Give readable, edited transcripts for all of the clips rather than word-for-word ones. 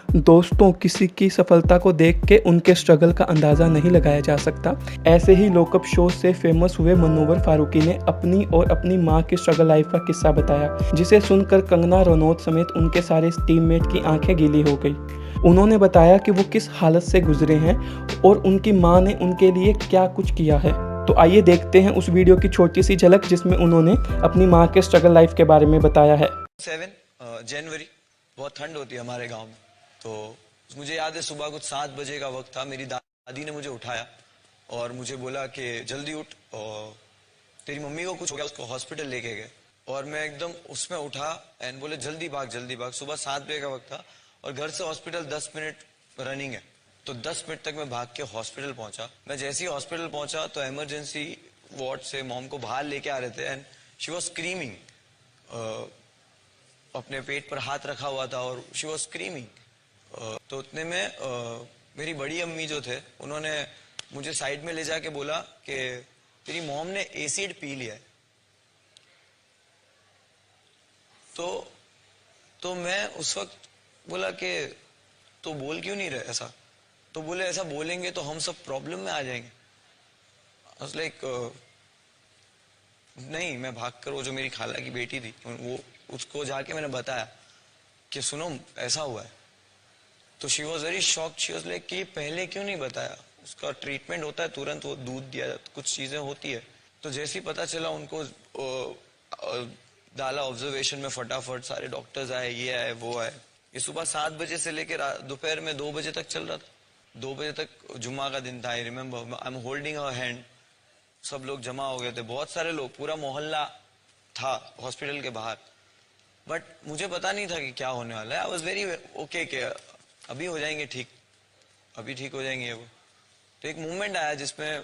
दोस्तों, किसी की सफलता को देख के उनके स्ट्रगल का अंदाज़ा नहीं लगाया जा सकता। ऐसे ही लोकअप शो से फेमस हुए मनोवर फारूकी ने अपनी और अपनी मां की स्ट्रगल लाइफ का किस्सा बताया, जिसे सुनकर कंगना रनौत समेत उनके सारे टीममेट की आंखें गीली हो गई। उन्होंने बताया कि वो किस हालत से गुजरे हैं और उनकी मां ने उनके लिए क्या कुछ किया है। तो आइए देखते हैं उस वीडियो की छोटी सी झलक, जिसमें उन्होंने अपनी मां के स्ट्रगल लाइफ के बारे में बताया है। 7 जनवरी बहुत ठंड होती है हमारे गांव में। तो मुझे याद है सुबह कुछ 7 बजे का वक्त था। मेरी दादी ने मुझे उठाया और मुझे बोला कि जल्दी उठ और तेरी मम्मी को कुछ हो गया, उसको हॉस्पिटल लेके गए। और मैं एकदम उसमें उठा एंड बोले जल्दी भाग जल्दी भाग। सुबह 7 बजे का वक्त था और घर से हॉस्पिटल 10 मिनट रनिंग है। तो 10 मिनट तक मैं भाग के हॉस्पिटल पहुंचा। मैं जैसे ही हॉस्पिटल पहुंचा तो इमरजेंसी वार्ड से मॉम को बाहर लेके आ रहे थे एंड शी वॉज स्क्रीमिंग। अपने पेट पर हाथ रखा हुआ था और शी वॉज स्क्रीमिंग। तो उतने में मेरी बड़ी अम्मी जो थे उन्होंने मुझे साइड में ले जाके बोला कि तेरी मॉम ने एसिड पी लिया है। तो मैं उस वक्त बोला कि तो बोल क्यों नहीं रहे ऐसा। तो बोले ऐसा बोलेंगे तो हम सब प्रॉब्लम में आ जाएंगे। लाइक नहीं, मैं भागकर वो जो मेरी खाला की बेटी थी वो उसको जाके मैंने बताया कि सुनो ऐसा हुआ है। तो she was very shocked. She was like कि पहले क्यों नहीं बताया, उसका ट्रीटमेंट होता है तुरंत, वो दूध दिया जाता, कुछ चीजें होती है। तो जैसे ही पता चला उनको डाला ऑब्जर्वेशन में, फटाफट सारे डॉक्टर्स आए, ये आए वो आए। ये सुबह 7 बजे से लेकर दोपहर में 2 बजे तक चल रहा था। 2 बजे तक जुम्मा का दिन था। I remember I am holding a hand. सब लोग जमा हो गए थे, बहुत सारे लोग, पूरा मोहल्ला था हॉस्पिटल के बाहर। बट मुझे पता नहीं था कि क्या होने वाला है। आई वॉज वेरी ओके कि अभी हो जाएंगे ठीक, अभी ठीक हो जाएंगे वो। तो एक मूवमेंट आया जिसमें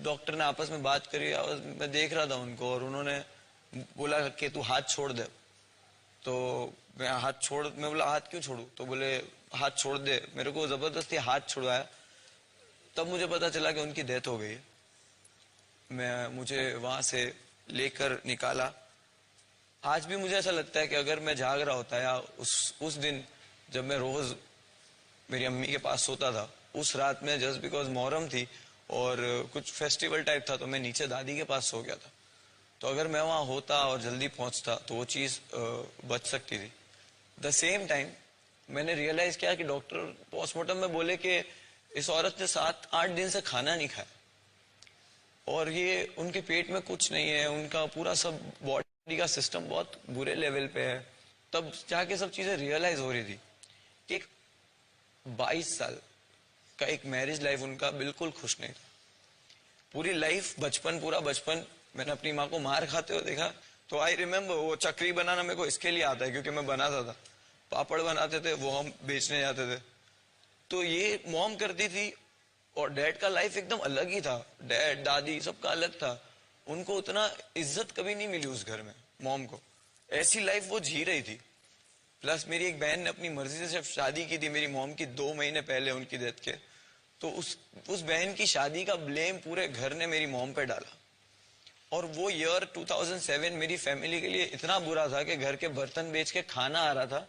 डॉक्टर ने आपस में बात करी। मैं देख रहा था उनको और उन्होंने बोला कि तू हाथ छोड़ दे। तो मैं बोला हाथ क्यों छोड़ू। तो बोले हाथ छोड़ दे। मेरे को जबरदस्ती हाथ छुड़वाया। तब मुझे पता चला कि उनकी डेथ हो गई है। मुझे वहां से लेकर निकाला। आज भी मुझे ऐसा लगता है कि अगर मैं जाग रहा होता या उस दिन जब मैं रोज मेरी अम्मी के पास सोता था, उस रात में जस्ट बिकॉज मोहर्रम थी और कुछ फेस्टिवल टाइप था, तो मैं नीचे दादी के पास सो गया था। तो अगर मैं वहां होता और जल्दी पहुंचता तो वो चीज बच सकती थी। द सेम टाइम मैंने रियलाइज किया कि डॉक्टर पोस्टमार्टम में बोले कि इस औरत ने 7-8 दिन से खाना नहीं खाया और ये उनके पेट में कुछ नहीं है, उनका पूरा सब बॉडी का सिस्टम बहुत बुरे लेवल पे है। तब जाके सब चीजें रियलाइज हो रही थी कि एक 22 साल का एक मैरिज लाइफ उनका बिल्कुल खुश नहीं था। पूरी लाइफ, पूरा बचपन मैंने अपनी माँ को मार खाते हुए देखा। तो आई रिमेम्बर वो चक्री बनाना मेरे को इसके लिए आता है क्योंकि मैं बनाता था। पापड़ बनाते थे, वो हम बेचने जाते थे। तो ये मॉम करती थी और डैड का लाइफ एकदम अलग ही था। डैड दादी सबका अलग था। उनको उतना इज्जत कभी नहीं मिली उस घर में। मॉम को ऐसी लाइफ वो जी रही थी। प्लस मेरी एक बहन ने अपनी मर्जी से सिर्फ शादी की थी मेरी मॉम की 2 महीने पहले उनकी डेथ के। तो उस बहन की शादी का ब्लेम पूरे घर ने मेरी मॉम पे डाला। और वो ईयर 2007 मेरी फैमिली के लिए इतना बुरा था कि घर के बर्तन बेच के खाना आ रहा था।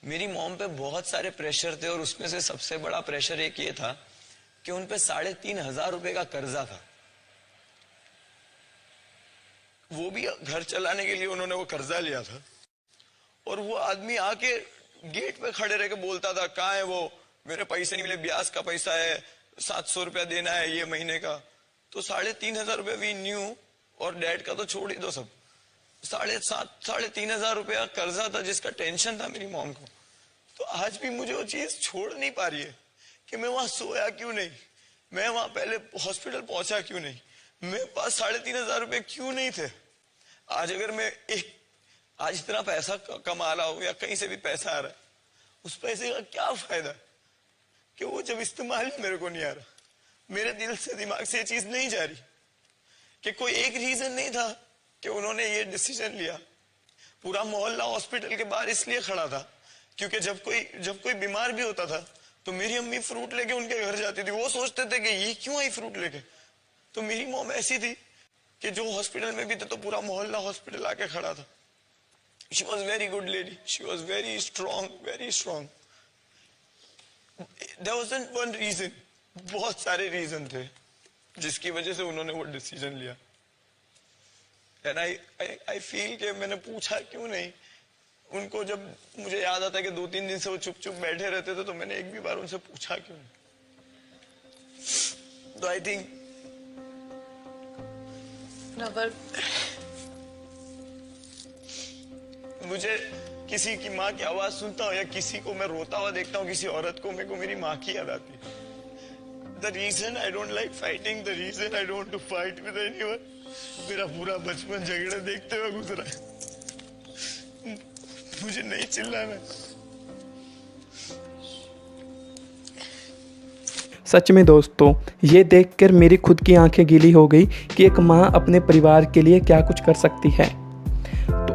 मेरी मॉम पे बहुत सारे प्रेशर थे और उसमें से सबसे बड़ा प्रेशर एक ये था कि उन पे 3,500 रुपए का कर्जा था। वो भी घर चलाने के लिए उन्होंने वो कर्जा लिया था। और वो आदमी आके गेट पे खड़े रह के बोलता था कहाँ है वो, मेरे पैसे नहीं मिले, ब्याज का पैसा है, 700 रुपया देना है ये महीने का। तो 3,500 रुपया वी न्यू। और डैड का तो छोड़ ही दो, सब 3,500 रुपया कर्जा था जिसका टेंशन था मेरी मॉम को। तो आज भी मुझे वो चीज छोड़ नहीं पा रही है कि मैं वहां सोया क्यों नहीं, मैं वहां पहले हॉस्पिटल पहुंचा क्यों नहीं, मेरे पास 3,500 रुपए क्यों नहीं थे। आज अगर मैं आज इतना पैसा कमा रहा हूं या कहीं से भी पैसा आ रहा है, उस पैसे का क्या फायदा कि वो जब इस्तेमाल ही मेरे को नहीं आ रहा। मेरे दिल से, दिमाग से ये चीज नहीं जा रही कि कोई एक रीजन नहीं था कि उन्होंने ये डिसीजन लिया। पूरा मोहल्ला हॉस्पिटल के बाहर इसलिए खड़ा था क्योंकि जब कोई बीमार भी होता था तो मेरी अम्मी फ्रूट लेके उनके घर जाती थी। वो सोचते थे कि ये क्यों आई फ्रूट लेके। तो मेरी मॉम ऐसी थी कि जो हॉस्पिटल में भी थे तो पूरा मोहल्ला हॉस्पिटल आके खड़ा था। She was very good lady, she was very strong, very strong. There wasn't one reason, बहुत सारे रीजन थे जिसकी वजह से उन्होंने वो डिसीजन लिया। एंड आई फील कि मैंने पूछा क्यों नहीं उनको। जब मुझे याद आता है कि 2-3 दिन से वो चुप चुप बैठे रहते थे, तो मैंने एक भी बार उनसे पूछा क्यों नहीं। तो आई थिंक मुझे किसी की माँ की आवाज सुनता हूँ या किसी को मैं रोता हुआ देखता हूँ, किसी औरत को, मेरे को मेरी माँ की याद आती है। The reason I don't like fighting, the reason I don't want to fight with anyone, मेरा पूरा बचपन झगड़े देखते हुए गुजरा है। मुझे नहीं चिल्लाना। सच में दोस्तों, ये देखकर मेरी खुद की आंखें गीली हो गई कि एक माँ अपने परिवार के लिए क्या कुछ कर सकती है। तो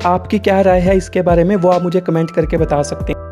आपकी क्या राय है इसके बारे में, वो आप मुझे कमेंट करके बता सकते हैं।